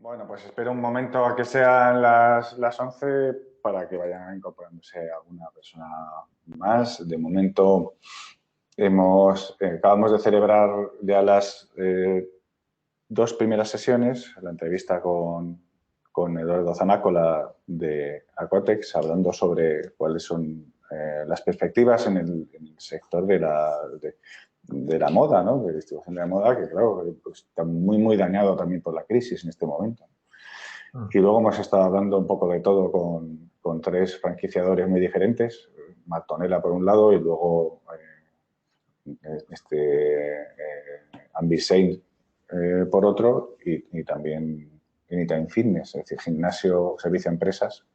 Bueno, pues espero un momento a que sean las 11 para que vayan incorporándose alguna persona más. De momento acabamos de celebrar ya las dos primeras sesiones, la entrevista con Eduardo Zamácola de Aquatex, hablando sobre cuáles son las perspectivas en el sector de la moda, ¿no? De distribución de la moda, que claro, pues, está muy dañado también por la crisis en este momento. Y luego hemos estado hablando un poco de todo con tres franquiciadores muy diferentes, Martonela por un lado y luego Ambisein por otro y también Anytime Fitness, es decir, gimnasio, servicio a empresas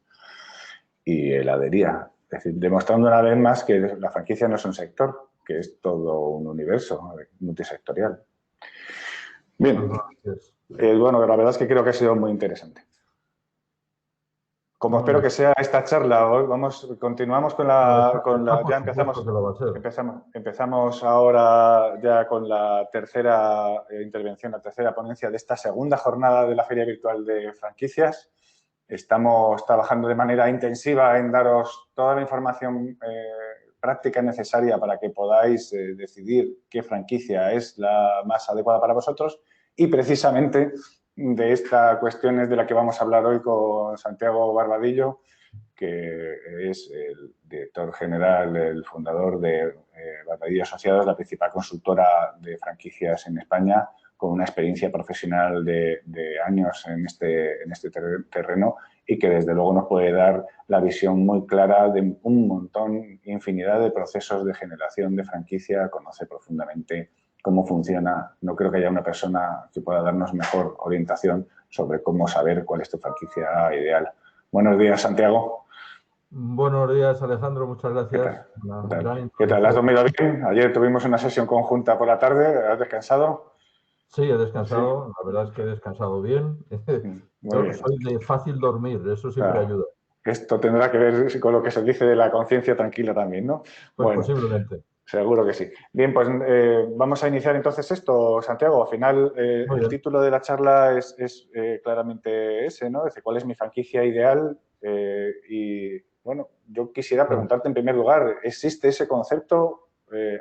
y heladería. Es decir, demostrando una vez más que la franquicia no es un sector, que es todo un universo multisectorial. Bien, bueno, la verdad es que creo que ha sido muy interesante. Como espero que sea esta charla, continuamos ya empezamos ahora ya con la tercera intervención, la tercera ponencia de esta segunda jornada de la Feria Virtual de Franquicias. Estamos trabajando de manera intensiva en daros toda la información práctica necesaria para que podáis decidir qué franquicia es la más adecuada para vosotros y precisamente de esta cuestión es de la que vamos a hablar hoy con Santiago Barbadillo, que es el director general, el fundador de Barbadillo Asociados, la principal consultora de franquicias en España, con una experiencia profesional de años en este terreno y que desde luego nos puede dar la visión muy clara de un montón, infinidad de procesos de generación de franquicia, conoce profundamente cómo funciona. No creo que haya una persona que pueda darnos mejor orientación sobre cómo saber cuál es tu franquicia ideal. Buenos días, Santiago. Buenos días, Alejandro. Muchas gracias. ¿Qué tal? ¿Has dormido bien? Ayer tuvimos una sesión conjunta por la tarde. ¿Has descansado? Sí, he descansado. Sí. La verdad es que he descansado bien. Yo bien. Soy de fácil dormir, eso siempre ayuda. Esto tendrá que ver con lo que se dice de la conciencia tranquila también, ¿no? Pues bueno, posiblemente. Seguro que sí. Bien, pues vamos a iniciar entonces esto, Santiago. Al final, el título de la charla es claramente ese, ¿no? Dice, ¿cuál es mi franquicia ideal? Y, bueno, yo quisiera preguntarte en primer lugar, ¿existe ese concepto?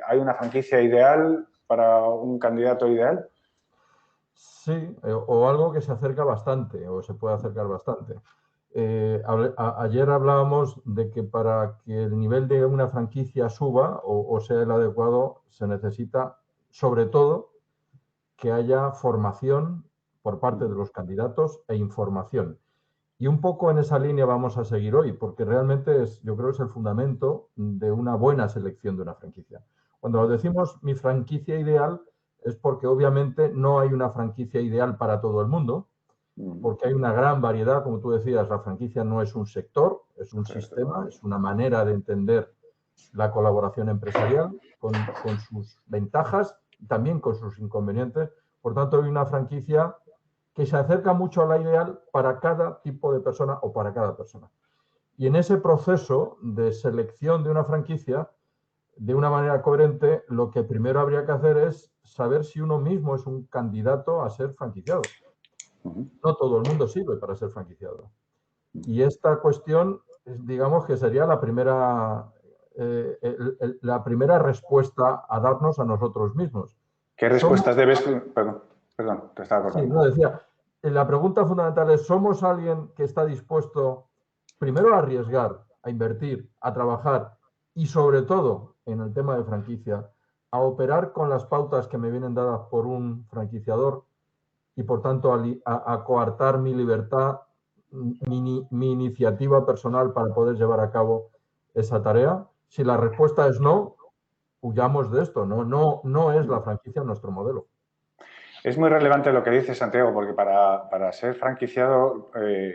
¿Hay una franquicia ideal para un candidato ideal? Sí, o algo que se acerca bastante, o se puede acercar bastante. Ayer hablábamos de que para que el nivel de una franquicia suba o sea el adecuado, se necesita, sobre todo, que haya formación por parte de los candidatos e información. Y un poco en esa línea vamos a seguir hoy, porque realmente yo creo que es el fundamento de una buena selección de una franquicia. Cuando decimos mi franquicia ideal, es porque obviamente no hay una franquicia ideal para todo el mundo, porque hay una gran variedad, como tú decías, la franquicia no es un sector, es un sistema, es una manera de entender la colaboración empresarial con sus ventajas y también con sus inconvenientes. Por tanto, hay una franquicia que se acerca mucho a la ideal para cada tipo de persona o para cada persona. Y en ese proceso de selección de una franquicia, de una manera coherente, lo que primero habría que hacer es saber si uno mismo es un candidato a ser franquiciado. No todo el mundo sirve para ser franquiciado. Y esta cuestión, digamos que sería la primera respuesta a darnos a nosotros mismos. ¿Qué respuestas debes...? Perdón, te estaba cortando. Sí, no, decía, la pregunta fundamental es, ¿somos alguien que está dispuesto primero a arriesgar, a invertir, a trabajar y sobre todo, en el tema de franquicia, a operar con las pautas que me vienen dadas por un franquiciador y por tanto a coartar mi libertad, mi iniciativa personal para poder llevar a cabo esa tarea? Si la respuesta es no, huyamos de esto. No es la franquicia nuestro modelo. Es muy relevante lo que dice Santiago, porque para ser franquiciado,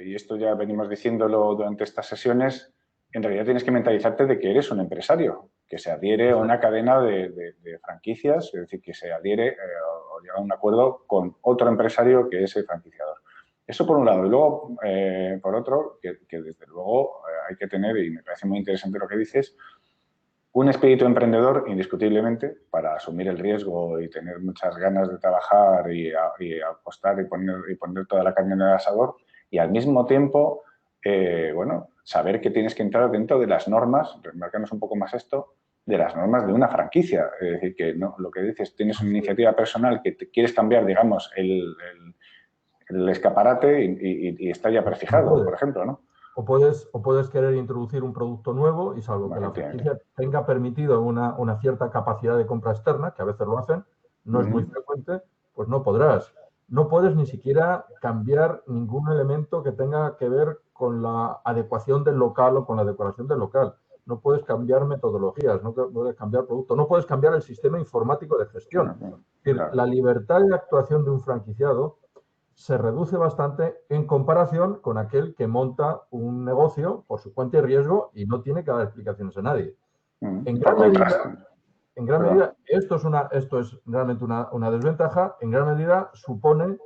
y esto ya venimos diciéndolo durante estas sesiones, en realidad tienes que mentalizarte de que eres un empresario, que se adhiere a una cadena de franquicias, es decir, que se adhiere o llega a un acuerdo con otro empresario que es el franquiciador. Eso por un lado. Y luego, por otro, que desde luego hay que tener, y me parece muy interesante lo que dices, un espíritu emprendedor, indiscutiblemente, para asumir el riesgo y tener muchas ganas de trabajar y apostar y poner toda la carne en el asador, y al mismo tiempo, bueno, saber que tienes que entrar dentro de las normas, remarcarnos un poco más esto, de las normas de una franquicia. Es decir, que no, lo que dices, tienes una iniciativa personal que te quieres cambiar, digamos, el escaparate y está ya prefijado, por ejemplo, ¿no? O puedes querer introducir un producto nuevo y salvo que la franquicia tenga permitido una cierta capacidad de compra externa, que a veces lo hacen, no es muy frecuente, pues no podrás. No puedes ni siquiera cambiar ningún elemento que tenga que ver con la adecuación del local o con la decoración del local. No puedes cambiar metodologías, no puedes cambiar producto, no puedes cambiar el sistema informático de gestión. Es decir, la libertad de actuación de un franquiciado se reduce bastante en comparación con aquel que monta un negocio por su cuenta y riesgo y no tiene que dar explicaciones a nadie. En gran medida, esto es realmente una desventaja, en gran medida supone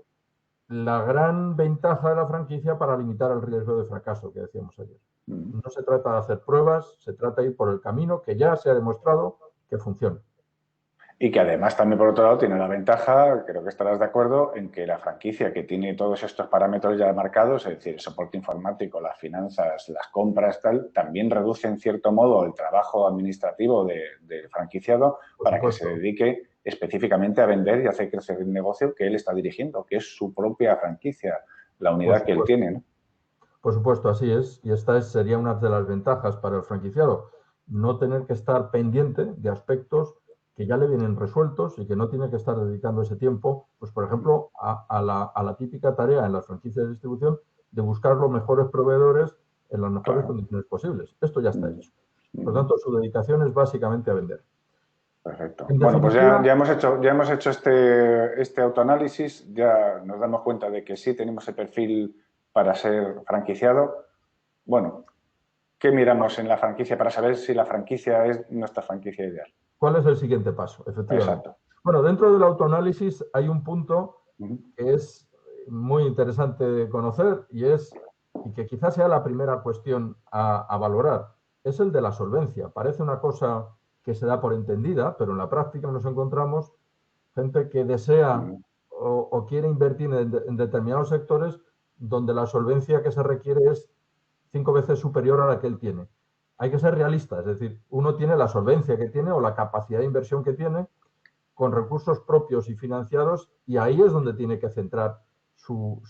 la gran ventaja de la franquicia para limitar el riesgo de fracaso que decíamos ayer. No se trata de hacer pruebas, se trata de ir por el camino que ya se ha demostrado que funciona. Y que además también, por otro lado, tiene la ventaja, creo que estarás de acuerdo, en que la franquicia que tiene todos estos parámetros ya marcados, es decir, el soporte informático, las finanzas, las compras, tal, también reduce en cierto modo el trabajo administrativo del franquiciado para que se dedique específicamente a vender y hacer crecer el negocio que él está dirigiendo, que es su propia franquicia, la unidad que él tiene, ¿no? Por supuesto, así es. Y esta sería una de las ventajas para el franquiciado. No tener que estar pendiente de aspectos que ya le vienen resueltos y que no tiene que estar dedicando ese tiempo, pues por ejemplo, a la típica tarea en las franquicias de distribución de buscar los mejores proveedores en las mejores condiciones posibles. Esto ya está hecho. Por lo tanto, su dedicación es básicamente a vender. Perfecto. Bueno, pues ya hemos hecho este autoanálisis, ya nos damos cuenta de que sí tenemos el perfil para ser franquiciado. Bueno, ¿qué miramos en la franquicia para saber si la franquicia es nuestra franquicia ideal? ¿Cuál es el siguiente paso? Efectivamente. Exacto. Bueno, dentro del autoanálisis hay un punto que es muy interesante de conocer y que quizás sea la primera cuestión a valorar. Es el de la solvencia. Parece una cosa que se da por entendida, pero en la práctica nos encontramos gente que desea o quiere invertir en determinados sectores donde la solvencia que se requiere es 5 veces superior a la que él tiene. Hay que ser realista, es decir, uno tiene la solvencia que tiene o la capacidad de inversión que tiene con recursos propios y financiados y ahí es donde tiene que centrar su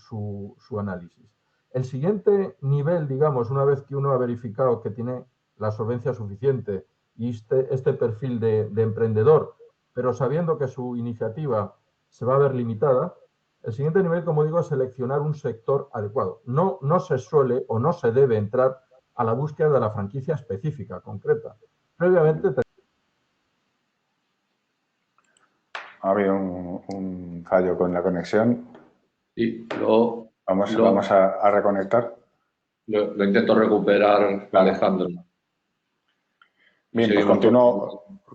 análisis. El siguiente nivel, digamos, una vez que uno ha verificado que tiene la solvencia suficiente y este perfil de emprendedor, pero sabiendo que su iniciativa se va a ver limitada, el siguiente nivel, como digo, es seleccionar un sector adecuado. No se suele o no se debe entrar a la búsqueda de la franquicia específica, concreta. Previamente ha habido un fallo con la conexión. Y vamos a reconectar. Lo intento recuperar, Alejandro. Bien, pues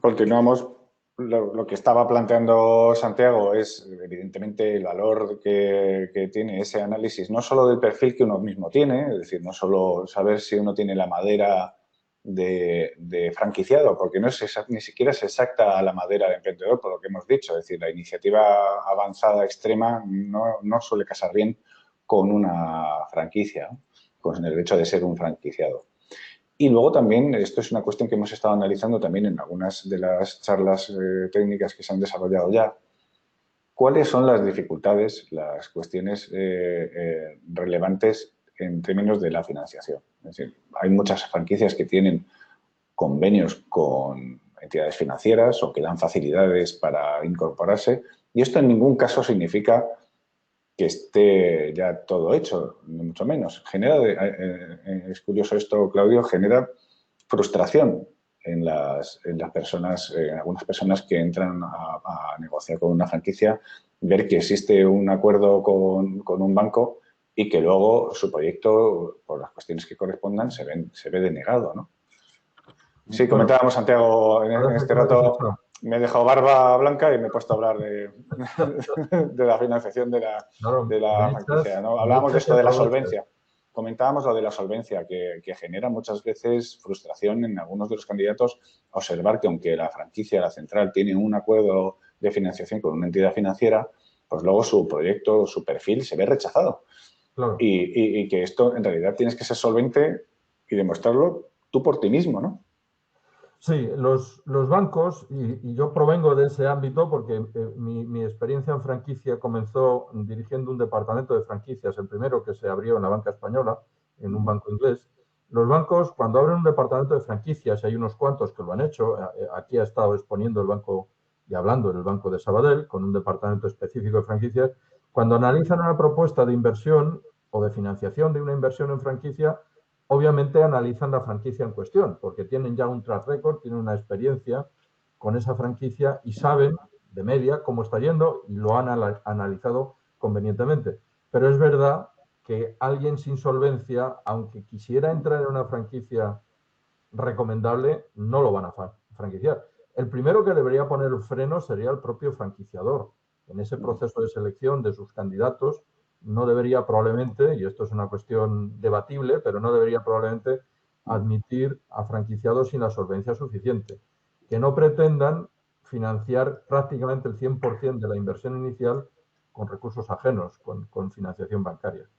continuamos. Lo que estaba planteando Santiago es, evidentemente, el valor que tiene ese análisis, no solo del perfil que uno mismo tiene, es decir, no solo saber si uno tiene la madera de franquiciado, porque ni siquiera es exacta la madera de emprendedor, por lo que hemos dicho. Es decir, la iniciativa avanzada extrema no suele casar bien con una franquicia, ¿no? Con el hecho de ser un franquiciado. Y luego también, esto es una cuestión que hemos estado analizando también en algunas de las charlas técnicas que se han desarrollado ya, ¿cuáles son las dificultades, las cuestiones relevantes en términos de la financiación? Es decir, hay muchas franquicias que tienen convenios con entidades financieras o que dan facilidades para incorporarse y esto en ningún caso significa que esté ya todo hecho, ni mucho menos. Es curioso esto, Claudio, genera frustración en las personas, en algunas personas que entran a negociar con una franquicia, ver que existe un acuerdo con un banco y que luego su proyecto, por las cuestiones que correspondan, se ve denegado, ¿no? Sí, comentábamos, Santiago, en este rato me he dejado barba blanca y me he puesto a hablar de la financiación de la franquicia, ¿no? Hablábamos de esto de la solvencia. comentábamos lo de la solvencia, que genera muchas veces frustración en algunos de los candidatos observar que aunque la franquicia, la central, tiene un acuerdo de financiación con una entidad financiera, pues luego su proyecto, su perfil se ve rechazado. Claro. Y que esto, en realidad, tienes que ser solvente y demostrarlo tú por ti mismo, ¿no? Sí, los bancos, y yo provengo de ese ámbito porque mi experiencia en franquicia comenzó dirigiendo un departamento de franquicias, el primero que se abrió en la banca española, en un banco inglés. Los bancos, cuando abren un departamento de franquicias, y hay unos cuantos que lo han hecho, aquí ha estado exponiendo el banco y hablando en el Banco de Sabadell, con un departamento específico de franquicias, cuando analizan una propuesta de inversión o de financiación de una inversión en franquicia, obviamente analizan la franquicia en cuestión, porque tienen ya un track record, tienen una experiencia con esa franquicia y saben de media cómo está yendo y lo han analizado convenientemente. Pero es verdad que alguien sin solvencia, aunque quisiera entrar en una franquicia recomendable, no lo van a franquiciar. El primero que debería poner el freno sería el propio franquiciador. En ese proceso de selección de sus candidatos, no debería probablemente, y esto es una cuestión debatible, pero no debería probablemente admitir a franquiciados sin la solvencia suficiente, que no pretendan financiar prácticamente el 100% de la inversión inicial con recursos ajenos, con financiación bancaria.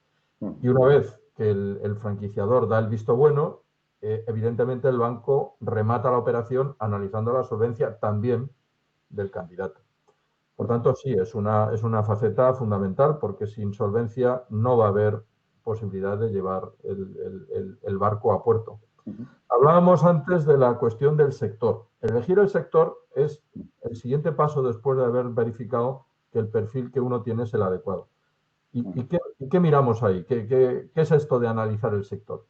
Y una vez que el franquiciador da el visto bueno, evidentemente el banco remata la operación analizando la solvencia también del candidato. Por tanto, sí, es una faceta fundamental porque sin solvencia no va a haber posibilidad de llevar el barco a puerto. Hablábamos antes de la cuestión del sector. Elegir el sector es el siguiente paso después de haber verificado que el perfil que uno tiene es el adecuado. ¿Y qué miramos ahí? ¿Qué es esto de analizar el sector?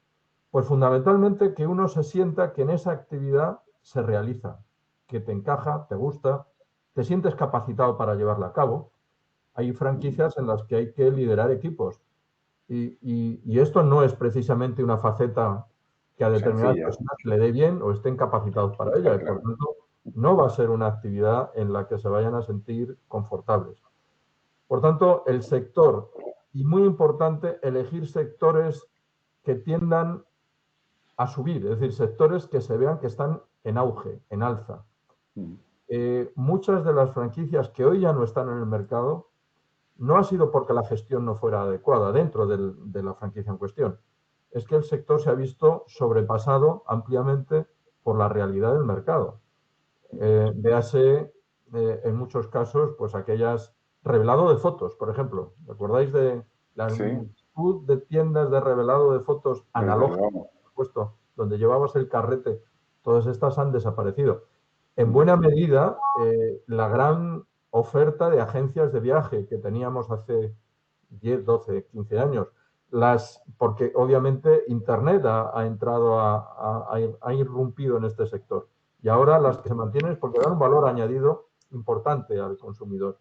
Pues fundamentalmente que uno se sienta que en esa actividad se realiza, que te encaja, te gusta, te sientes capacitado para llevarla a cabo. Hay franquicias en las que hay que liderar equipos y esto no es precisamente una faceta que a determinadas personas le dé bien o estén capacitados para ella. Y por tanto, no va a ser una actividad en la que se vayan a sentir confortables. Por tanto, el sector, y muy importante, elegir sectores que tiendan a subir, es decir, sectores que se vean que están en auge, en alza. Muchas de las franquicias que hoy ya no están en el mercado no ha sido porque la gestión no fuera adecuada dentro de la franquicia en cuestión. Es que el sector se ha visto sobrepasado ampliamente por la realidad del mercado. Véase en muchos casos, pues aquellas revelado de fotos, por ejemplo. ¿Recordáis de la multitud de tiendas de revelado de fotos analógicas, por supuesto, donde llevabas el carrete? Todas estas han desaparecido. En buena medida, la gran oferta de agencias de viaje que teníamos hace 10, 12, 15 años, porque obviamente Internet ha entrado, ha irrumpido en este sector. Y ahora las que se mantienen es porque dan un valor añadido importante al consumidor.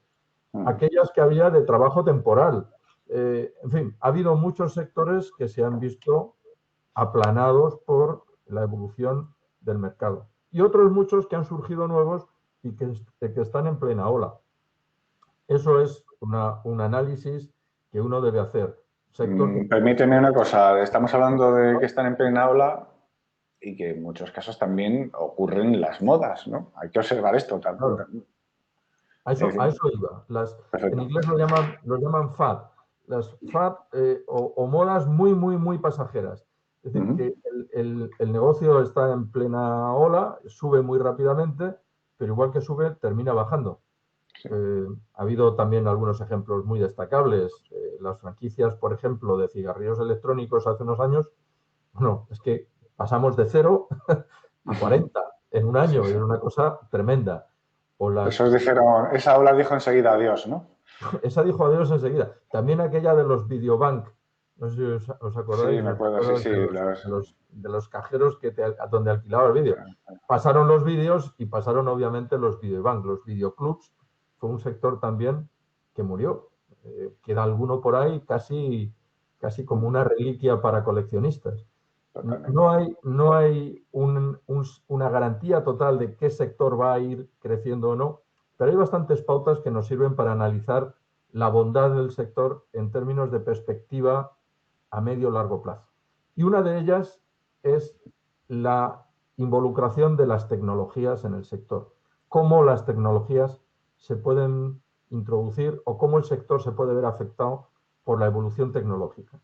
Aquellas que había de trabajo temporal. En fin, ha habido muchos sectores que se han visto aplanados por la evolución del mercado. Y otros muchos que han surgido nuevos y que están en plena ola. Eso es un análisis que uno debe hacer. Permíteme una cosa, estamos hablando de que están en plena ola y que en muchos casos también ocurren las modas, ¿no? Hay que observar esto también. Claro. A eso iba. En inglés lo llaman fad. Las fad o modas muy, muy, muy pasajeras. Es decir, que el negocio está en plena ola, sube muy rápidamente, pero igual que sube, termina bajando. Ha habido también algunos ejemplos muy destacables. Las franquicias, por ejemplo, de cigarrillos electrónicos hace unos años, bueno, es que pasamos de 0 a 40 en un año, y era una cosa tremenda. Esos dijeron, esa ola dijo enseguida adiós, ¿no? Esa dijo adiós enseguida. También aquella de los videobank. No sé si os acordáis. Sí, me acuerdo, sí. De los cajeros donde alquilaba el vídeo. Pasaron los vídeos y pasaron obviamente los videobank, los videoclubs. Fue un sector también que murió. Queda alguno por ahí casi como una reliquia para coleccionistas. No hay una garantía total de qué sector va a ir creciendo o no, pero hay bastantes pautas que nos sirven para analizar la bondad del sector en términos de perspectiva a medio o largo plazo. Y una de ellas es la involucración de las tecnologías en el sector. Cómo las tecnologías se pueden introducir o cómo el sector se puede ver afectado por la evolución tecnológica.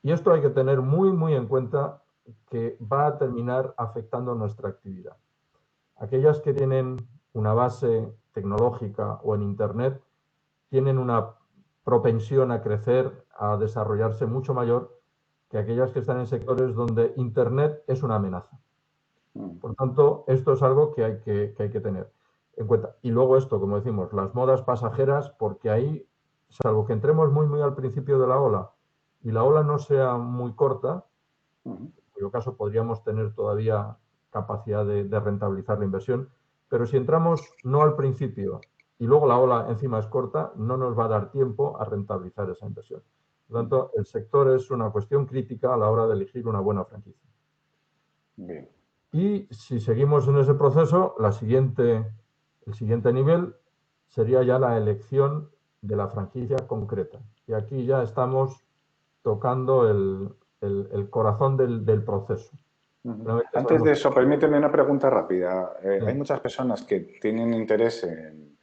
Y esto hay que tener muy en cuenta, que va a terminar afectando nuestra actividad. Aquellas que tienen una base tecnológica o en Internet tienen una propensión a crecer, a desarrollarse mucho mayor que aquellas que están en sectores donde Internet es una amenaza. Por tanto, esto es algo que hay que tener en cuenta. Y luego esto, como decimos, las modas pasajeras, porque ahí, salvo que entremos muy al principio de la ola y la ola no sea muy corta, en cuyo caso podríamos tener todavía capacidad de rentabilizar la inversión, pero si entramos no al principio y luego la ola encima es corta, no nos va a dar tiempo a rentabilizar esa inversión. Por lo tanto, el sector es una cuestión crítica a la hora de elegir una buena franquicia. Bien. Y si seguimos en ese proceso, el siguiente nivel sería ya la elección de la franquicia concreta. Y aquí ya estamos tocando el corazón del proceso. Antes de eso, permíteme una pregunta rápida. Sí. Hay muchas personas que tienen interés en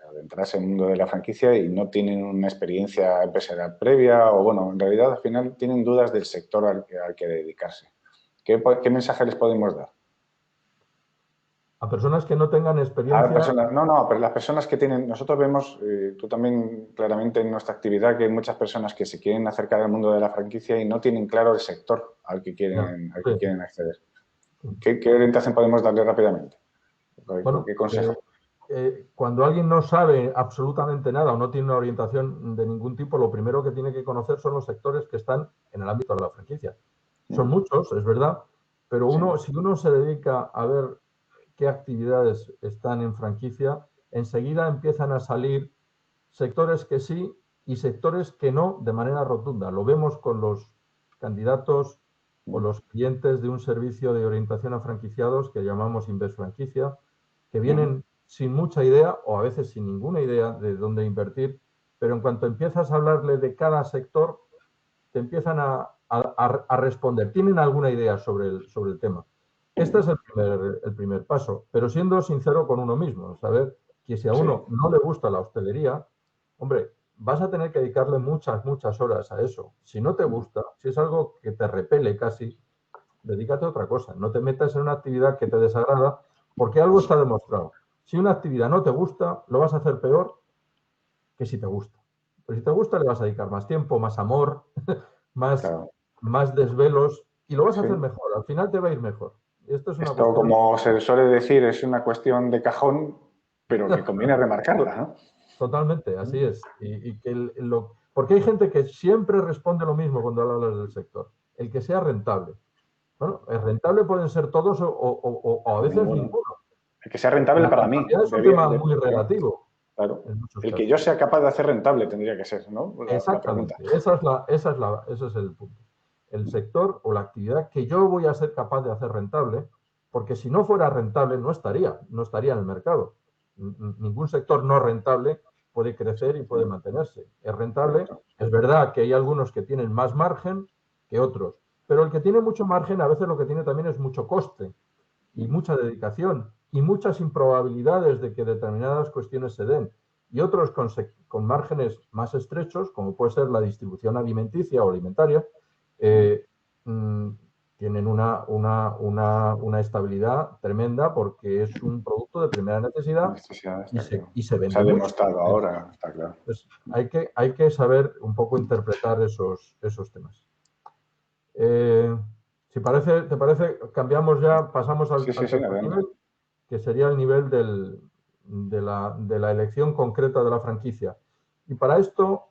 adentrarse en el mundo de la franquicia y no tienen una experiencia empresarial previa o, bueno, en realidad al final tienen dudas del sector al que dedicarse. ¿Qué mensaje les podemos dar? A personas que no tengan experiencia... pero las personas que tienen... Nosotros vemos, tú también claramente en nuestra actividad, que hay muchas personas que se quieren acercar al mundo de la franquicia y no tienen claro el sector al que quieren acceder. ¿Qué orientación podemos darle rápidamente? Bueno, ¿qué consejo? Cuando alguien no sabe absolutamente nada o no tiene una orientación de ningún tipo, lo primero que tiene que conocer son los sectores que están en el ámbito de la franquicia. Son muchos, es verdad, pero si uno se dedica a ver qué actividades están en franquicia, enseguida empiezan a salir sectores que sí y sectores que no de manera rotunda. Lo vemos con los candidatos o los clientes de un servicio de orientación a franquiciados que llamamos Invest Franquicia, que vienen sin mucha idea o a veces sin ninguna idea de dónde invertir, pero en cuanto empiezas a hablarle de cada sector, te empiezan a responder. ¿Tienen alguna idea sobre el tema? Este es el primer paso, pero siendo sincero con uno mismo, saber que si a uno no le gusta la hostelería, hombre, vas a tener que dedicarle muchas horas a eso. Si no te gusta, si es algo que te repele casi, dedícate a otra cosa. No te metas en una actividad que te desagrada, porque algo está demostrado. Si una actividad no te gusta, lo vas a hacer peor que si te gusta. Pero si te gusta, le vas a dedicar más tiempo, más amor, más desvelos, y lo vas a hacer mejor. Al final te va a ir mejor. Esto, como se suele decir, es una cuestión de cajón, pero que conviene remarcarla, ¿no? Totalmente, así es. Porque hay gente que siempre responde lo mismo cuando hablas del sector. El que sea rentable. Bueno, el rentable pueden ser todos o a veces ninguno. El que sea rentable para mí. Es un tema muy relativo. Claro. El que yo sea capaz de hacer rentable tendría que ser, ¿no? Exactamente. Ese es el punto. El sector o la actividad que yo voy a ser capaz de hacer rentable, porque si no fuera rentable no estaría en el mercado. Ningún sector no rentable puede crecer y puede mantenerse. Es rentable, es verdad que hay algunos que tienen más margen que otros, pero el que tiene mucho margen a veces lo que tiene también es mucho coste y mucha dedicación y muchas improbabilidades de que determinadas cuestiones se den. Y otros con márgenes más estrechos, como puede ser la distribución alimenticia o alimentaria, tienen una estabilidad tremenda porque es un producto de primera necesidad y se vende. Se ha demostrado ahora, está claro. Pues hay que saber un poco interpretar esos temas. Si te parece, cambiamos ya, pasamos al tercer nivel, que sería el nivel de la elección concreta de la franquicia. Y para esto,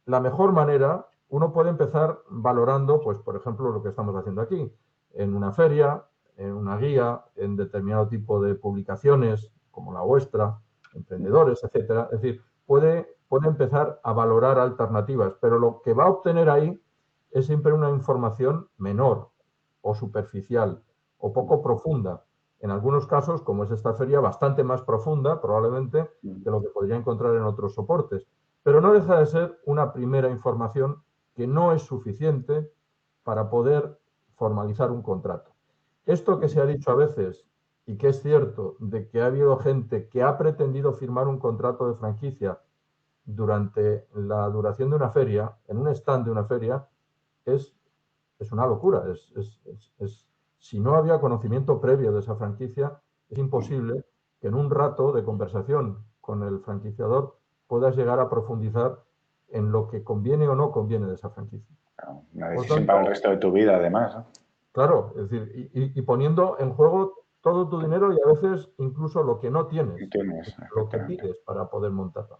la mejor manera, uno puede empezar valorando, pues, por ejemplo, lo que estamos haciendo aquí, en una feria, en una guía, en determinado tipo de publicaciones, como la vuestra, emprendedores, etcétera. Es decir, puede empezar a valorar alternativas, pero lo que va a obtener ahí es siempre una información menor o superficial o poco profunda. En algunos casos, como es esta feria, bastante más profunda probablemente de lo que podría encontrar en otros soportes. Pero no deja de ser una primera información que no es suficiente para poder formalizar un contrato. Esto que se ha dicho a veces, y que es cierto, de que ha habido gente que ha pretendido firmar un contrato de franquicia durante la duración de una feria, en un stand de una feria, es una locura. Si no había conocimiento previo de esa franquicia, es imposible que en un rato de conversación con el franquiciador puedas llegar a profundizar en lo que conviene o no conviene de esa franquicia. Claro, una Por decisión tanto, para el resto de tu vida, además, ¿no? claro, es decir, y poniendo en juego todo tu dinero y a veces incluso lo que no tienes, Tienes, lo que efectivamente. pides para poder montarla.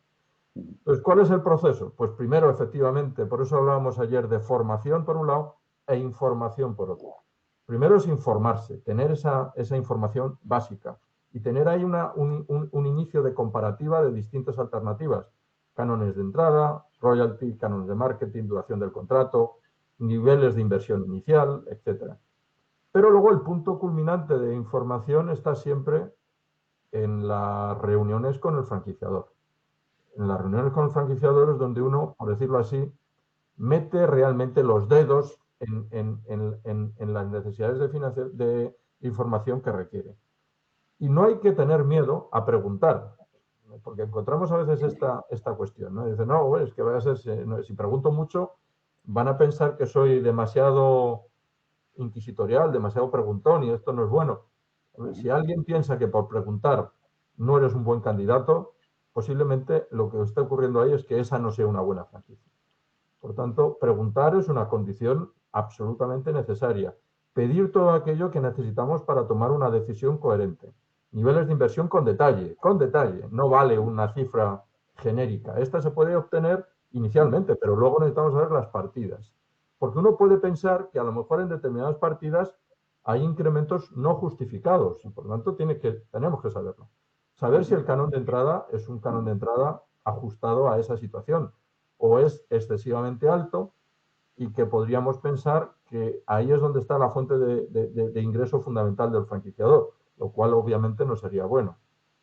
Entonces, ¿cuál es el proceso? Pues primero, efectivamente, por eso hablábamos ayer de formación por un lado e información por otro. Primero es informarse, tener esa información básica y tener ahí un inicio de comparativa de distintas alternativas. Cánones de entrada, royalty, cánones de marketing, duración del contrato, niveles de inversión inicial, etc. Pero luego el punto culminante de información está siempre en las reuniones con el franquiciador. En las reuniones con el franquiciador es donde uno, por decirlo así, mete realmente los dedos en las necesidades de información que requiere. Y no hay que tener miedo a preguntar, porque encontramos a veces esta cuestión, ¿no? Dice, no, es que vaya a ser, si pregunto mucho, van a pensar que soy demasiado inquisitorial, demasiado preguntón y esto no es bueno. Si alguien piensa que por preguntar no eres un buen candidato, posiblemente lo que está ocurriendo ahí es que esa no sea una buena franquicia. Por tanto, preguntar es una condición absolutamente necesaria. Pedir todo aquello que necesitamos para tomar una decisión coherente. Niveles de inversión con detalle, no vale una cifra genérica. Esta se puede obtener inicialmente, pero luego necesitamos saber las partidas. Porque uno puede pensar que a lo mejor en determinadas partidas hay incrementos no justificados y por lo tanto tenemos que saberlo. Saber si el canon de entrada es un canon de entrada ajustado a esa situación o es excesivamente alto y que podríamos pensar que ahí es donde está la fuente de ingreso fundamental del franquiciador, lo cual obviamente no sería bueno.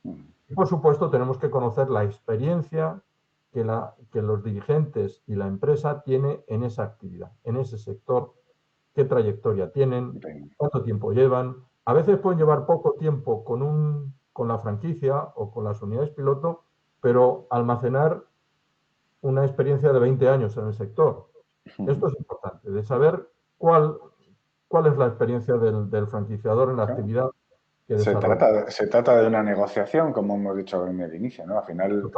Y por supuesto tenemos que conocer la experiencia que los dirigentes y la empresa tiene en esa actividad, en ese sector, qué trayectoria tienen, cuánto tiempo llevan. A veces pueden llevar poco tiempo con la franquicia o con las unidades piloto, pero almacenar una experiencia de 20 años en el sector. Esto es importante, de saber cuál es la experiencia del franquiciador en la actividad que desarrolla. Se trata de una negociación, como hemos dicho en el inicio, ¿no? Al final,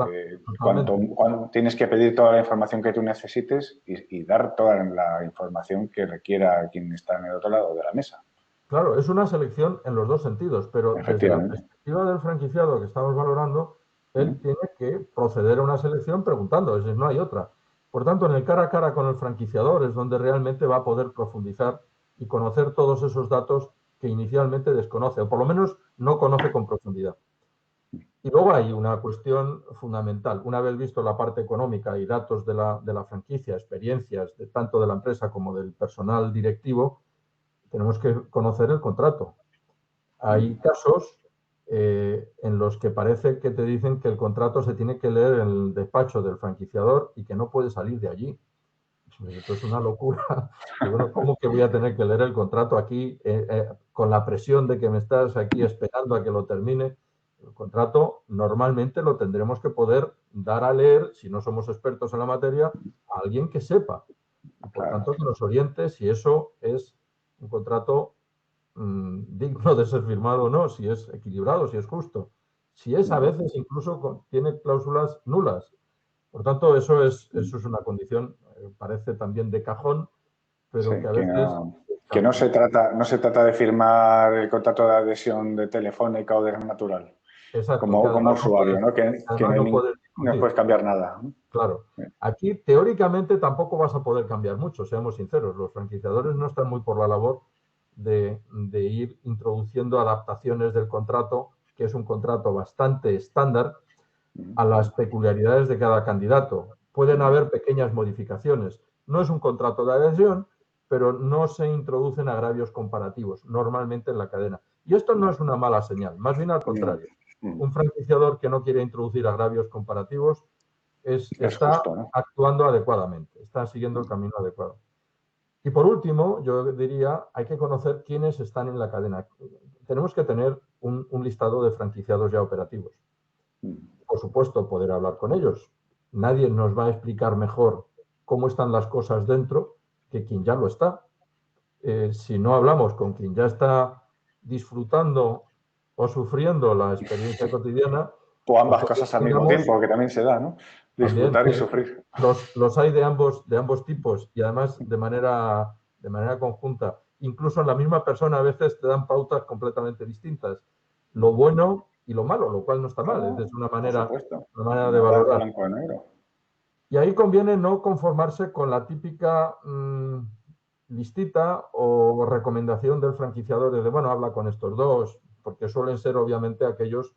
cuando tienes que pedir toda la información que tú necesites y dar toda la información que requiera quien está en el otro lado de la mesa. Claro, es una selección en los dos sentidos, pero desde la perspectiva del franquiciado que estamos valorando, él tiene que proceder a una selección preguntando, es decir, no hay otra. Por tanto, en el cara a cara con el franquiciador es donde realmente va a poder profundizar y conocer todos esos datos que inicialmente desconoce, o por lo menos no conoce con profundidad. Y luego hay una cuestión fundamental. Una vez visto la parte económica y datos de la franquicia, experiencias tanto de la empresa como del personal directivo, tenemos que conocer el contrato. Hay casos en los que parece que te dicen que el contrato se tiene que leer en el despacho del franquiciador y que no puede salir de allí. Esto es una locura. Y bueno, ¿cómo que voy a tener que leer el contrato aquí con la presión de que me estás aquí esperando a que lo termine? El contrato normalmente lo tendremos que poder dar a leer, si no somos expertos en la materia, a alguien que sepa. Y por tanto, que nos oriente si eso es un contrato digno de ser firmado o no, si es equilibrado, si es justo. Si es a veces incluso tiene cláusulas nulas. Por tanto, eso es una condición, parece también de cajón, pero sí, que a veces... que no se trata de firmar el contrato de adhesión de Telefónica o de Gas Natural. Exacto, como usuario, ¿no? Que no puedes cambiar nada. Claro. Aquí, teóricamente, tampoco vas a poder cambiar mucho, seamos sinceros. Los franquiciadores no están muy por la labor de ir introduciendo adaptaciones del contrato, que es un contrato bastante estándar, a las peculiaridades de cada candidato. Pueden haber pequeñas modificaciones. No es un contrato de adhesión, pero no se introducen agravios comparativos, normalmente en la cadena. Y esto no es una mala señal, más bien al contrario. Un franquiciador que no quiere introducir agravios comparativos está justo, ¿no? actuando adecuadamente, está siguiendo el camino adecuado. Y por último, yo diría, hay que conocer quiénes están en la cadena. Tenemos que tener un listado de franquiciados ya operativos. Por supuesto, poder hablar con ellos. Nadie nos va a explicar mejor cómo están las cosas dentro que quien ya lo está. Si no hablamos con quien ya está disfrutando o sufriendo la experiencia cotidiana, O ambas pues cosas al mismo tengamos tiempo, que también se da, ¿no? también Disfrutar y sufrir. los hay de ambos tipos y además de manera conjunta. Incluso en la misma persona a veces te dan pautas completamente distintas. Lo bueno y lo malo, lo cual no está mal. Es una Por manera, supuesto. una manera de Nada de valorar. blanco o negro. Y ahí conviene no conformarse con la típica listita o recomendación del franquiciador de, bueno, habla con estos dos, porque suelen ser obviamente aquellos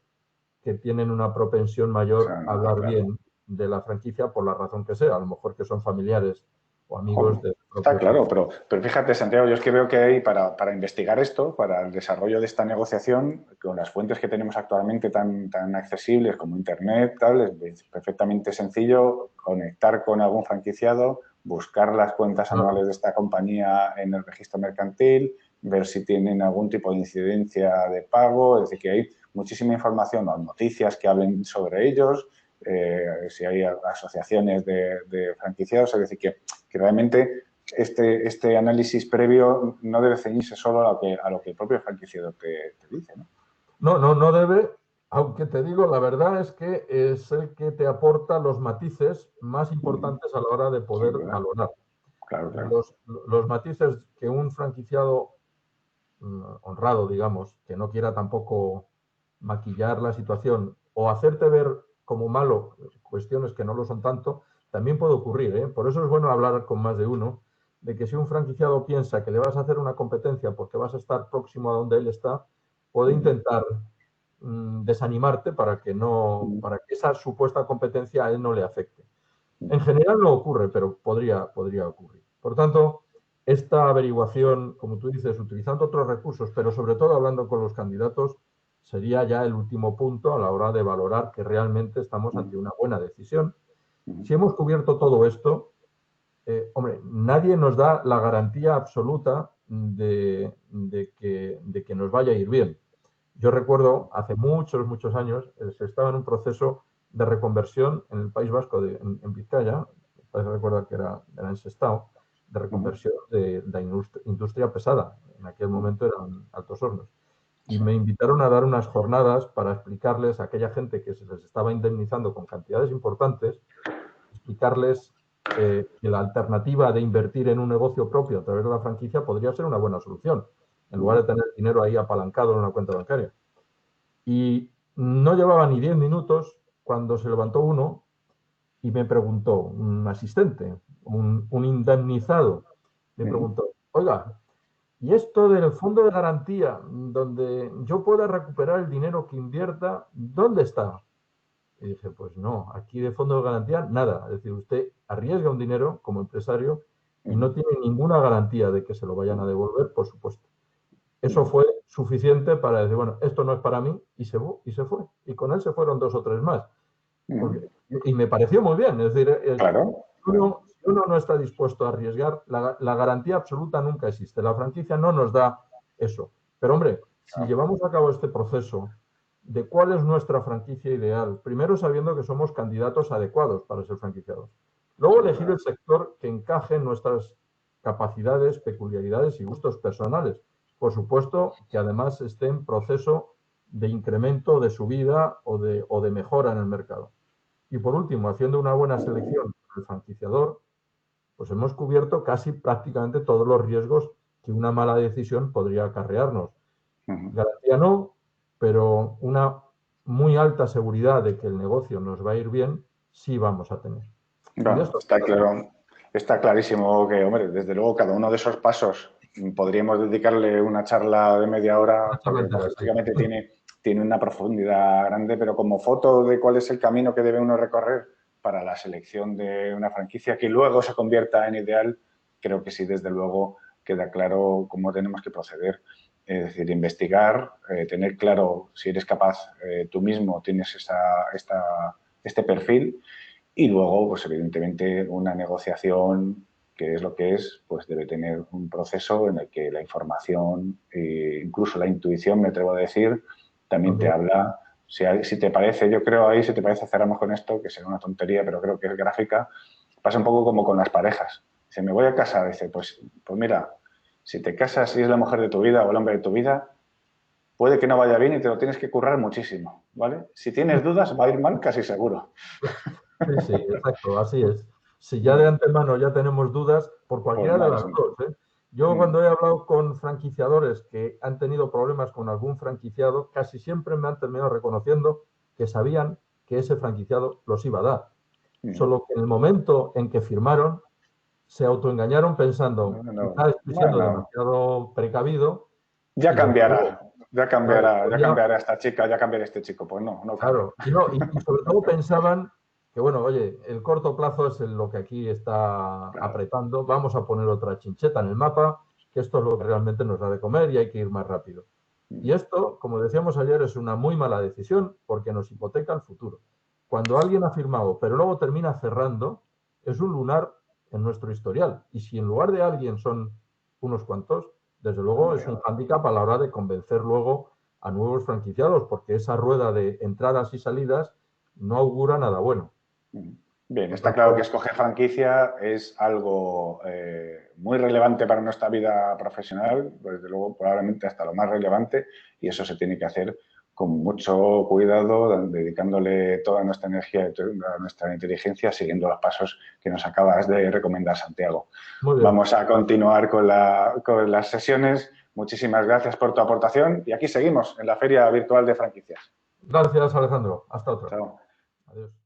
que tienen una propensión O sea, mayor a no, hablar claro. bien de la franquicia por la razón que sea, a lo mejor que son familiares o amigos Joder, del está propio claro, franquiciador. pero fíjate, Santiago, yo es que veo que hay para investigar esto, para el desarrollo de esta negociación, con las fuentes que tenemos actualmente tan accesibles como Internet, tal, es perfectamente sencillo conectar con algún franquiciado, buscar las cuentas Claro. anuales de esta compañía en el registro mercantil, ver si tienen algún tipo de incidencia de pago, es decir, que hay muchísima información o noticias que hablen sobre ellos, si hay asociaciones de franquiciados, es decir, que realmente este análisis previo no debe ceñirse solo a lo que el propio franquiciado te dice, ¿no? No debe, aunque te digo, la verdad es que es el que te aporta los matices más importantes a la hora de poder Sin duda. valorar. Claro, claro. Los matices que un franquiciado honrado, digamos, que no quiera tampoco maquillar la situación o hacerte ver como malo cuestiones que no lo son tanto, también puede ocurrir, ¿eh? Por eso es bueno hablar con más de uno, de que si un franquiciado piensa que le vas a hacer una competencia porque vas a estar próximo a donde él está, puede intentar desanimarte para que esa supuesta competencia a él no le afecte. En general no ocurre, pero podría ocurrir. Por tanto, esta averiguación, como tú dices, utilizando otros recursos, pero sobre todo hablando con los candidatos, sería ya el último punto a la hora de valorar que realmente estamos ante una buena decisión. Si hemos cubierto todo esto, hombre, nadie nos da la garantía absoluta de que nos vaya a ir bien. Yo recuerdo hace muchos años, se estaba en un proceso de reconversión en el País Vasco, en Vizcaya, recuerdo que era en Sestao, de reconversión de la industria pesada. En aquel momento eran Altos Hornos. Y me invitaron a dar unas jornadas para explicarles a aquella gente que se les estaba indemnizando con cantidades importantes, explicarles que la alternativa de invertir en un negocio propio a través de la franquicia podría ser una buena solución, en lugar de tener dinero ahí apalancado en una cuenta bancaria. Y no llevaba ni 10 minutos cuando se levantó uno y me preguntó, un asistente, un indemnizado, me preguntó, oiga, ¿y esto del fondo de garantía, donde yo pueda recuperar el dinero que invierta, dónde está? Y dije, pues no, aquí de fondo de garantía nada. Es decir, usted arriesga un dinero como empresario y no tiene ninguna garantía de que se lo vayan a devolver, por supuesto. Eso fue suficiente para decir, bueno, esto no es para mí, y se fue. Y con él se fueron 2 o 3 más. Y me pareció muy bien. Es decir, Claro. si uno no está dispuesto a arriesgar, la garantía absoluta nunca existe. La franquicia no nos da eso. Pero hombre, si llevamos a cabo este proceso de cuál es nuestra franquicia ideal, primero sabiendo que somos candidatos adecuados para ser franquiciados. Luego elegir el sector que encaje en nuestras capacidades, peculiaridades y gustos personales. Por supuesto que además esté en proceso de incremento, de subida o de mejora en el mercado. Y por último, haciendo una buena selección del franquiciador, pues hemos cubierto casi prácticamente todos los riesgos que una mala decisión podría acarrearnos. Garantía no, pero una muy alta seguridad de que el negocio nos va a ir bien, sí vamos a tener. Y de Bueno, esto está claro, está clarísimo que, hombre, desde luego cada uno de esos pasos podríamos dedicarle una charla de media hora porque lógicamente tiene una profundidad grande, pero como foto de cuál es el camino que debe uno recorrer para la selección de una franquicia que luego se convierta en ideal, creo que sí, desde luego queda claro cómo tenemos que proceder. Es decir, investigar, tener claro si eres capaz tú mismo, tienes este perfil Y luego, pues evidentemente, una negociación, que es lo que es, pues debe tener un proceso en el que la información, incluso la intuición, me atrevo a decir, también te habla. Si te parece, yo creo ahí, si te parece, cerramos con esto, que será una tontería, pero creo que es gráfica. Pasa un poco como con las parejas. Dice, me voy a casar. Dice, pues mira, si te casas y es la mujer de tu vida o el hombre de tu vida, puede que no vaya bien y te lo tienes que currar muchísimo, ¿vale? Si tienes dudas, va a ir mal casi seguro. Sí, sí, exacto, así es. Si ya de antemano ya tenemos dudas, por Pues cualquiera de mal las asunto. dos, ¿eh? Yo cuando he hablado con franquiciadores que han tenido problemas con algún franquiciado, casi siempre me han terminado reconociendo que sabían que ese franquiciado los iba a dar. Solo que en el momento en que firmaron, se autoengañaron pensando, No. quizá estoy siendo Bueno, demasiado precavido ya y desde luego, cambiará, ya claro, cambiará, ya cambiará esta chica, ya cambiará este chico. Pues no, no cambia. claro, y, no, y sobre todo pensaban que, bueno, oye, el corto plazo es lo que aquí está Claro. apretando, vamos a poner otra chincheta en el mapa, que esto es lo que realmente nos da de comer y hay que ir más rápido. Y esto, como decíamos ayer, es una muy mala decisión porque nos hipoteca el futuro. Cuando alguien ha firmado, pero luego termina cerrando, es un lunar en nuestro historial. Y si en lugar de alguien son unos cuantos, desde luego es un hándicap a la hora de convencer luego a nuevos franquiciados, porque esa rueda de entradas y salidas no augura nada bueno. Bien, está claro que Entonces, escoger franquicia es algo muy relevante para nuestra vida profesional, desde luego probablemente hasta lo más relevante, y eso se tiene que hacer con mucho cuidado, dedicándole toda nuestra energía y toda nuestra inteligencia, siguiendo los pasos que nos acabas de recomendar, Santiago. muy bien. Vamos a continuar con las sesiones. Muchísimas gracias por tu aportación y aquí seguimos en la Feria Virtual de Franquicias. Gracias, Alejandro. Hasta otra. Chao. Adiós.